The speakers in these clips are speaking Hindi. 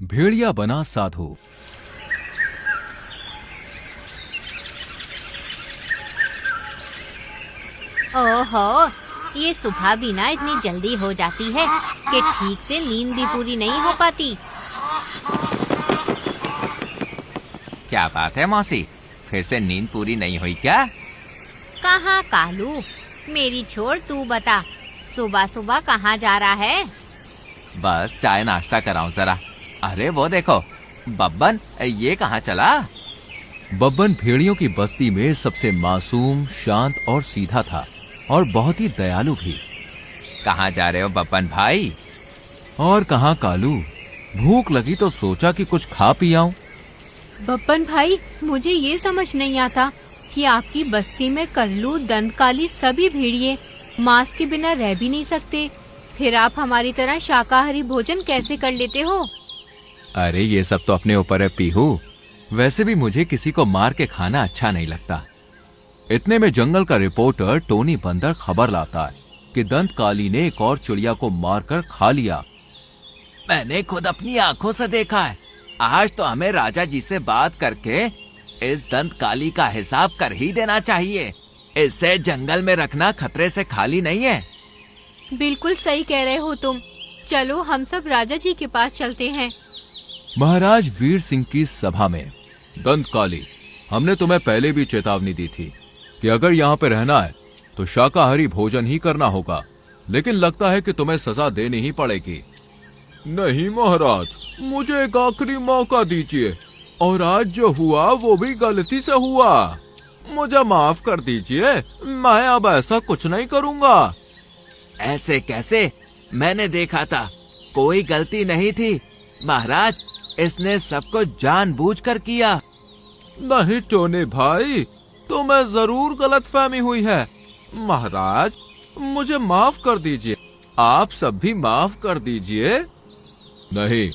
भेड़िया बना साधु। ओहो, ये सुबह भी ना इतनी जल्दी हो जाती है कि ठीक से नींद भी पूरी नहीं हो पाती। क्या बात है मौसी, फिर से नींद पूरी नहीं हुई क्या? कहाँ कालू, मेरी छोड़, तू बता, सुबह सुबह कहाँ जा रहा है? बस चाय नाश्ता कराऊं जरा। अरे वो देखो, बब्बन ये कहाँ चला? बब्बन भेड़ियों की बस्ती में सबसे मासूम, शांत और सीधा था और बहुत ही दयालु भी। कहाँ जा रहे हो बब्बन भाई? और कहाँ कालू, भूख लगी तो सोचा कि कुछ खा पी आऊं। बब्बन भाई, मुझे ये समझ नहीं आता कि आपकी बस्ती में करलू, दंतकाली सभी भेड़िए मांस के बिना रह भी नहीं सकते, फिर आप हमारी तरह शाकाहारी भोजन कैसे कर लेते हो? अरे ये सब तो अपने ऊपर है पीहू, वैसे भी मुझे किसी को मार के खाना अच्छा नहीं लगता। इतने में जंगल का रिपोर्टर टोनी बंदर खबर लाता है कि दंतकाली ने एक और चिड़िया को मारकर खा लिया। मैंने खुद अपनी आंखों से देखा है। आज तो हमें राजा जी से बात करके इस दंतकाली का हिसाब कर ही देना चाहिए। इसे जंगल में रखना खतरे से खाली नहीं है। बिल्कुल सही कह रहे हो तुम। चलो हम सब राजा जी के पास चलते हैं। महाराज वीर सिंह की सभा में, दंतकाली, हमने तुम्हें पहले भी चेतावनी दी थी कि अगर यहाँ पे रहना है तो शाकाहारी भोजन ही करना होगा, लेकिन लगता है कि तुम्हें सजा देनी ही पड़ेगी। नहीं महाराज, मुझे एक आखिरी मौका दीजिए, और आज जो हुआ वो भी गलती से हुआ। मुझे माफ कर दीजिए, मैं अब ऐसा कुछ नहीं करूंगा। ऐसे कैसे? मैंने देखा था, कोई गलती नहीं थी महाराज, इसने सबको जानबूझकर किया। नहीं टोनी भाई, तुम्हें जरूर गलतफहमी हुई है। महाराज, मुझे माफ कर दीजिए, आप सब भी माफ कर दीजिए। नहीं,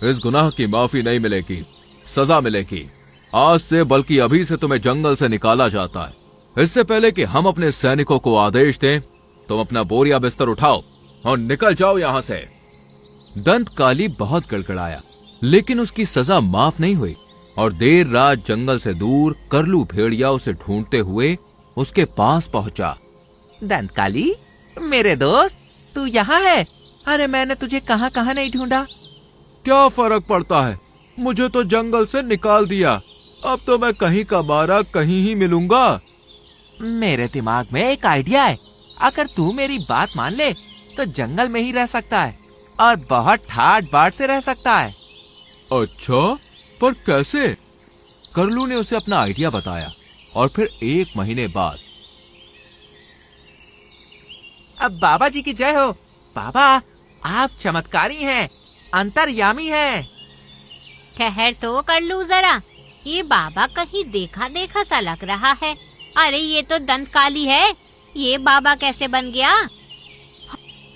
इस गुनाह की माफी नहीं मिलेगी, सजा मिलेगी। आज से, बल्कि अभी से तुम्हें जंगल से निकाला जाता है। इससे पहले कि हम अपने सैनिकों को आदेश दें, तुम अपना बोरिया बिस्तर उठाओ और निकल जाओ यहाँ से। दंतकाली बहुत गड़गड़ाया, लेकिन उसकी सजा माफ नहीं हुई और देर रात जंगल से दूर करलू भेड़िया उसे ढूंढते हुए उसके पास पहुंचा। दंतकाली, मेरे दोस्त, तू यहाँ है? अरे मैंने तुझे कहाँ कहाँ नहीं ढूंढा। क्या फर्क पड़ता है, मुझे तो जंगल से निकाल दिया, अब तो मैं कहीं का मारा कहीं ही मिलूंगा। मेरे दिमाग में एक आइडिया है। अगर तू मेरी बात मान ले तो जंगल में ही रह सकता है और बहुत ठाट बाट से रह सकता है। अच्छा, पर कैसे? करलू ने उसे अपना आइडिया बताया और फिर 1 महीने बाद। अब बाबा जी की जय हो। बाबा, आप चमत्कारी हैं, अंतर्यामी हैं। ठहर तो कर लू जरा, ये बाबा कहीं देखा देखा सा लग रहा है। अरे ये तो दंतकाली है, ये बाबा कैसे बन गया?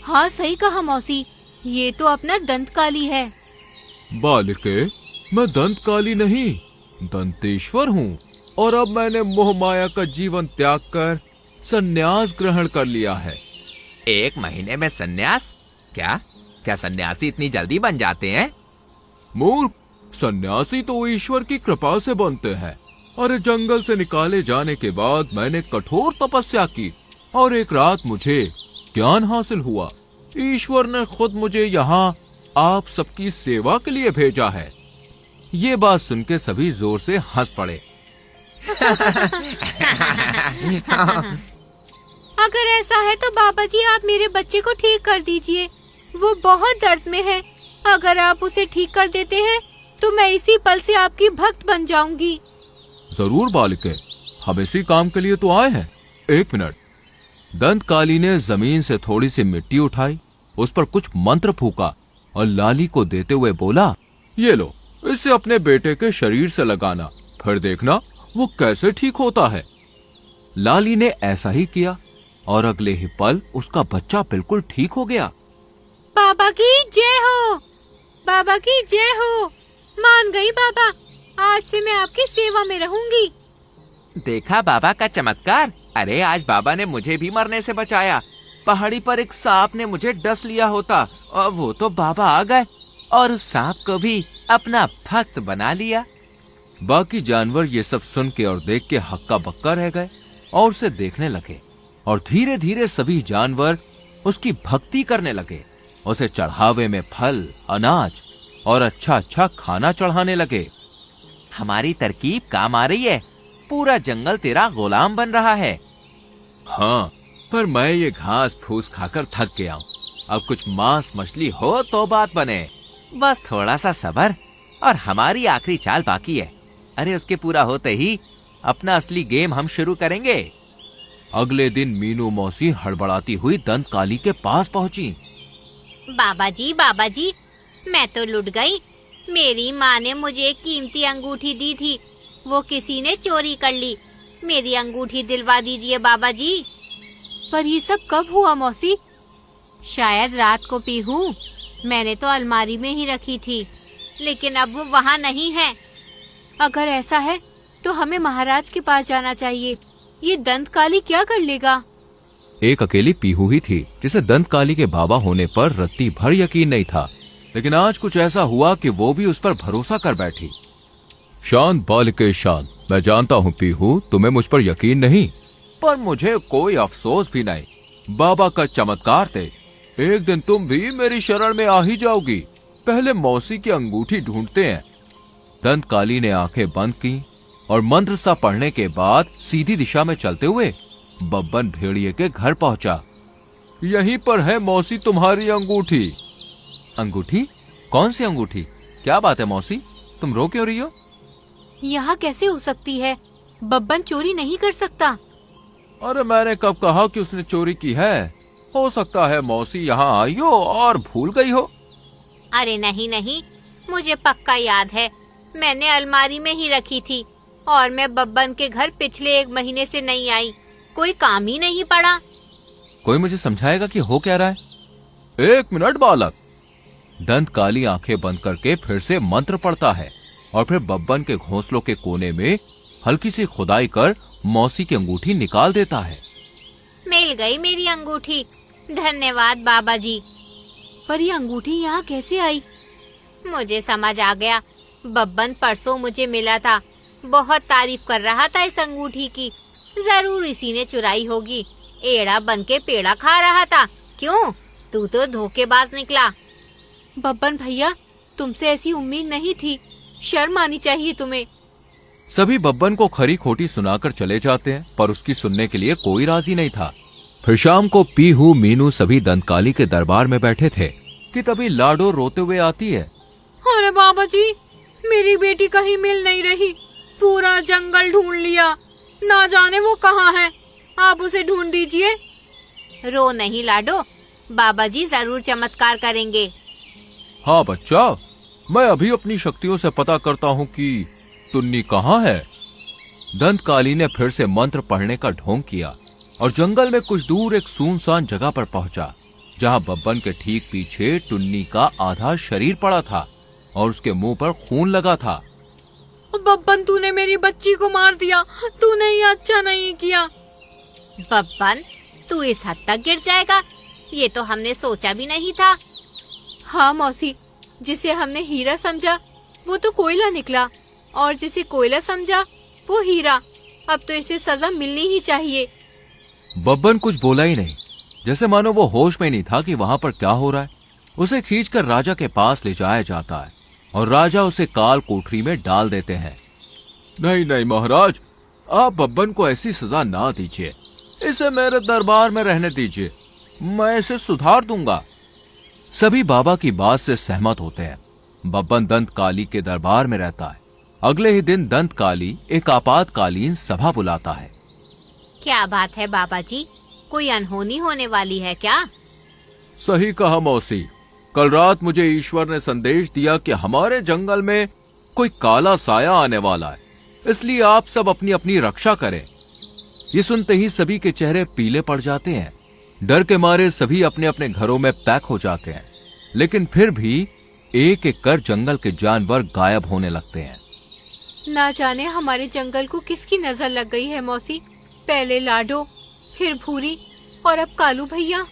हाँ सही कहा मौसी, ये तो अपना दंतकाली है। बालिके, मैं दंतकाली नहीं, दंतेश्वर हूँ, और अब मैंने मोह माया का जीवन त्याग कर संन्यास ग्रहण कर लिया है। 1 महीने में संन्यास? क्या क्या सन्यासी इतनी जल्दी बन जाते हैं? मूर्ख, सन्यासी तो ईश्वर की कृपा से बनते हैं। अरे जंगल से निकाले जाने के बाद मैंने कठोर तपस्या की और एक रात मुझे ज्ञान हासिल हुआ। ईश्वर ने खुद मुझे यहाँ आप सबकी सेवा के लिए भेजा है। ये बात सुन के सभी जोर से हंस पड़े। अगर ऐसा है तो बाबा जी आप मेरे बच्चे को ठीक कर दीजिए, वो बहुत दर्द में है। अगर आप उसे ठीक कर देते हैं तो मैं इसी पल से आपकी भक्त बन जाऊंगी। जरूर बालिके, हम इसी काम के लिए तो आए हैं। 1 मिनट। दंतकाली ने जमीन से थोड़ी सी मिट्टी उठाई, उस पर कुछ मंत्र फूका और लाली को देते हुए बोला, ये लो, इसे अपने बेटे के शरीर से लगाना, फिर देखना वो कैसे ठीक होता है। लाली ने ऐसा ही किया और अगले ही पल उसका बच्चा बिल्कुल ठीक हो गया। बाबा की जय हो, बाबा की जय हो। मान गई बाबा, आज से मैं आपकी सेवा में रहूंगी। देखा बाबा का चमत्कार। अरे आज बाबा ने मुझे भी मरने से बचाया। पहाड़ी पर एक सांप ने मुझे डस लिया होता और वो तो बाबा आ गए और उस सांप को भी अपना भक्त बना लिया। बाकी जानवर ये सब सुन के और देख के हक्का बक्का रह गए और उसे देखने लगे, और धीरे धीरे सभी जानवर उसकी भक्ति करने लगे। उसे चढ़ावे में फल, अनाज और अच्छा अच्छा खाना चढ़ाने लगे। हमारी तरकीब काम आ रही है, पूरा जंगल तेरा गुलाम बन रहा है। हाँ, पर मैं ये घास फूस खाकर थक गया हूँ। अब कुछ मांस मछली हो तो बात बने। बस थोड़ा सा सब्र और हमारी आखिरी चाल बाकी है। अरे उसके पूरा होते ही अपना असली गेम हम शुरू करेंगे। अगले दिन मीनू मौसी हड़बड़ाती हुई दंत काली के पास पहुंची। बाबा जी, मैं तो लुट गई। मेरी माँ ने मुझे एक कीमती अंगूठी दी थी, वो किसी ने चोरी कर ली। मेरी अंगूठी दिलवा दीजिए बाबा जी। पर ये सब कब हुआ मौसी? शायद रात को पीहू। मैंने तो अलमारी में ही रखी थी। लेकिन अब वो वहाँ नहीं है। अगर ऐसा है तो हमें महाराज के पास जाना चाहिए। ये दंत काली क्या कर लेगा? एक अकेली पीहू ही थी जिसे दंत काली के बाबा होने पर रत्ती भर यकीन नहीं था, लेकिन आज कुछ ऐसा हुआ कि वो भी उस पर भरोसा कर बैठी। शांत बालिके शांत, मैं जानता हूँ पीहू तुम्हें मुझ पर यकीन नहीं, पर मुझे कोई अफसोस भी नहीं। बाबा का चमत्कार थे, एक दिन तुम भी मेरी शरण में आ ही जाओगी। पहले मौसी की अंगूठी ढूंढते हैं। दंत काली ने आंखें बंद की और मंत्र सा पढ़ने के बाद सीधी दिशा में चलते हुए बब्बन भेड़िए के घर पहुंचा। यहीं पर है मौसी तुम्हारी अंगूठी। अंगूठी? कौन सी अंगूठी? क्या बात है मौसी, तुम रो क्यों रही हो? यहाँ कैसे हो सकती है? बब्बन चोरी नहीं कर सकता। अरे मैंने कब कहा कि उसने चोरी की है? हो सकता है मौसी यहाँ आई हो और भूल गई हो। अरे नहीं, मुझे पक्का याद है, मैंने अलमारी में ही रखी थी और मैं बब्बन के घर पिछले 1 महीने से नहीं आई। कोई काम ही नहीं पड़ा। कोई मुझे समझाएगा कि हो क्या रहा है? 1 मिनट बालक। दंत काली आंखें बंद करके फिर से मंत्र पढ़ता है और फिर बब्बन के घोंसलों के कोने में हल्की सी खुदाई कर मौसी की अंगूठी निकाल देता है। मिल गई मेरी अंगूठी, धन्यवाद बाबा जी। पर ये अंगूठी यहाँ कैसे आई? मुझे समझ आ गया, बब्बन परसों मुझे मिला था, बहुत तारीफ कर रहा था इस अंगूठी की। जरूर इसी ने चुराई होगी। एड़ा बन के पेड़ा खा रहा था। क्यों? तू तो धोखेबाज निकला। बब्बन भैया, तुमसे ऐसी उम्मीद नहीं थी। शर्म आनी चाहिए तुम्हें। सभी बब्बन को खरी खोटी सुनाकर चले जाते हैं, पर उसकी सुनने के लिए कोई राजी नहीं था। फिर शाम को पीहू, मीनू सभी दंतकाली के दरबार में बैठे थे कि तभी लाडो रोते हुए आती है। अरे बाबा जी, मेरी बेटी कहीं मिल नहीं रही। पूरा जंगल ढूंढ लिया, ना जाने वो कहाँ है। आप उसे ढूंढ दीजिए। रो नहीं लाडो, बाबा जी जरूर चमत्कार करेंगे। हाँ बच्चा, मैं अभी अपनी शक्तियों से पता करता हूँ कि टुन्नी कहाँ है। दंतकाली ने फिर से मंत्र पढ़ने का ढोंग किया और जंगल में कुछ दूर एक सुनसान जगह पर पहुंचा, जहां बब्बन के ठीक पीछे टुन्नी का आधा शरीर पड़ा था और उसके मुंह पर खून लगा था। बब्बन, तूने मेरी बच्ची को मार दिया। तूने ये अच्छा नहीं किया। बब्बन, तू इस हद तक गिर जाएगा, ये तो हमने सोचा भी नहीं था। हाँ मौसी, जिसे हमने हीरा समझा वो तो कोयला निकला, और जिसे कोयला समझा वो हीरा। अब तो इसे सजा मिलनी ही चाहिए। बब्बन कुछ बोला ही नहीं, जैसे मानो वो होश में नहीं था कि वहां पर क्या हो रहा है। उसे खींचकर राजा के पास ले जाया जाता है और राजा उसे काल कोठरी में डाल देते हैं। नहीं नहीं महाराज, आप बब्बन को ऐसी सजा ना दीजिए। इसे मेरे दरबार में रहने दीजिए, मैं इसे सुधार दूंगा। सभी बाबा की बात से सहमत होते हैं। बब्बन दंत काली के दरबार में रहता है। अगले ही दिन दंत काली एक आपातकालीन सभा बुलाता है। क्या बात है बाबा जी, कोई अनहोनी होने वाली है क्या? सही कहा मौसी, कल रात मुझे ईश्वर ने संदेश दिया कि हमारे जंगल में कोई काला साया आने वाला है, इसलिए आप सब अपनी अपनी रक्षा करें। ये सुनते ही सभी के चेहरे पीले पड़ जाते हैं। डर के मारे सभी अपने अपने घरों में पैक हो जाते हैं, लेकिन फिर भी एक एक कर जंगल के जानवर गायब होने लगते हैं। ना जाने हमारे जंगल को किसकी नजर लग गई है मौसी। पहले लाडो, फिर भूरी और अब कालू भैया।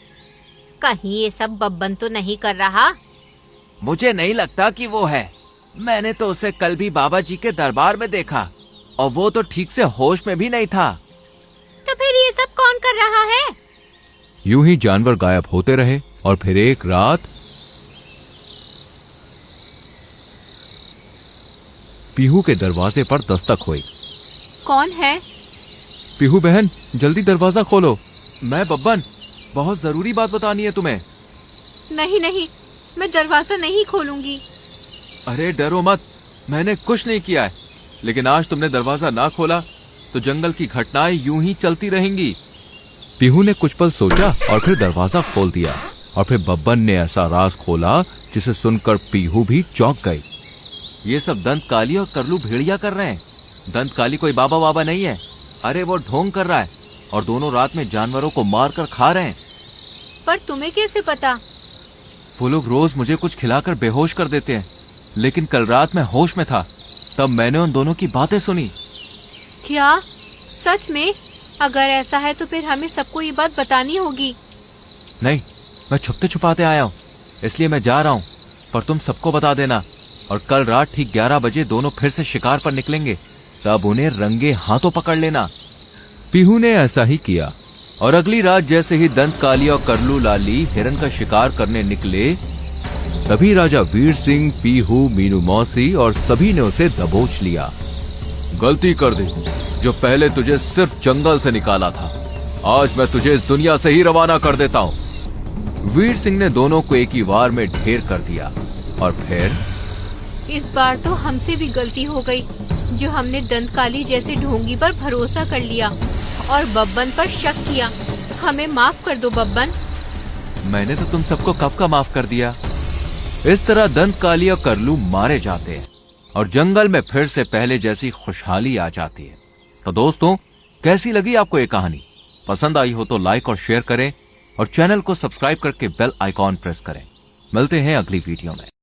कहीं ये सब बब्बन तो नहीं कर रहा? मुझे नहीं लगता कि वो है। मैंने तो उसे कल भी बाबा जी के दरबार में देखा और वो तो ठीक से होश में भी नहीं था। तो फिर ये सब कौन कर रहा है? यूं ही जानवर गायब होते रहे और फिर एक रात पीहू के दरवाजे पर दस्तक हुई। कौन है? पीहू बहन, जल्दी दरवाजा खोलो। मैं बब्बन, बहुत जरूरी बात बतानी है तुम्हें। नहीं नहीं, मैं दरवाजा नहीं खोलूंगी। अरे डरो मत, मैंने कुछ नहीं किया है, लेकिन आज तुमने दरवाजा ना खोला तो जंगल की घटनाएं यूं ही चलती रहेंगी। पीहू ने कुछ पल सोचा और फिर दरवाजा खोल दिया और फिर बब्बन ने ऐसा राज खोला जिसे सुनकर पीहू भी चौंक गई। ये सब दंत काली और करलू भेड़िया कर रहे हैं। दंत काली कोई बाबा बाबा नहीं है, अरे वो ढोंग कर रहा है और दोनों रात में जानवरों को मार कर खा रहे हैं। पर तुम्हें कैसे पता? वो लोग रोज मुझे कुछ खिलाकर बेहोश कर देते हैं, लेकिन कल रात मैं होश में था, तब मैंने उन दोनों की बातें सुनी। क्या सच में? अगर ऐसा है तो फिर हमें सबको ये बात बतानी होगी। नहीं, मैं छुपते छुपाते आया हूँ, इसलिए मैं जा रहा हूँ, पर तुम सबको बता देना। और कल रात ठीक 11 बजे दोनों फिर से शिकार पर निकलेंगे, तब उन्हें रंगे हाथों पकड़ लेना। पीहू ने ऐसा ही किया और अगली रात जैसे ही दंत काली और करलू लाली हिरन का शिकार करने निकले, तभी राजा वीर सिंह, पीहू, मीनू मौसी और सभी ने उसे दबोच लिया। गलती कर दी, जो पहले तुझे सिर्फ जंगल से निकाला था, आज मैं तुझे इस दुनिया से ही रवाना कर देता हूँ। वीर सिंह ने दोनों को एक ही वार में ढेर कर दिया और फिर इस बार तो हमसे भी गलती हो गई, जो हमने दंतकाली जैसे ढोंगी पर भरोसा कर लिया और बब्बन पर शक किया। हमें माफ कर दो बब्बन। मैंने तो तुम सबको कब का माफ कर दिया। इस तरह दंत काली और करलू मारे जाते हैं और जंगल में फिर से पहले जैसी खुशहाली आ जाती है। तो दोस्तों, कैसी लगी आपको ये कहानी? पसंद आई हो तो लाइक और शेयर करें और चैनल को सब्सक्राइब करके बेल आइकॉन प्रेस करें। मिलते हैं अगली वीडियो में।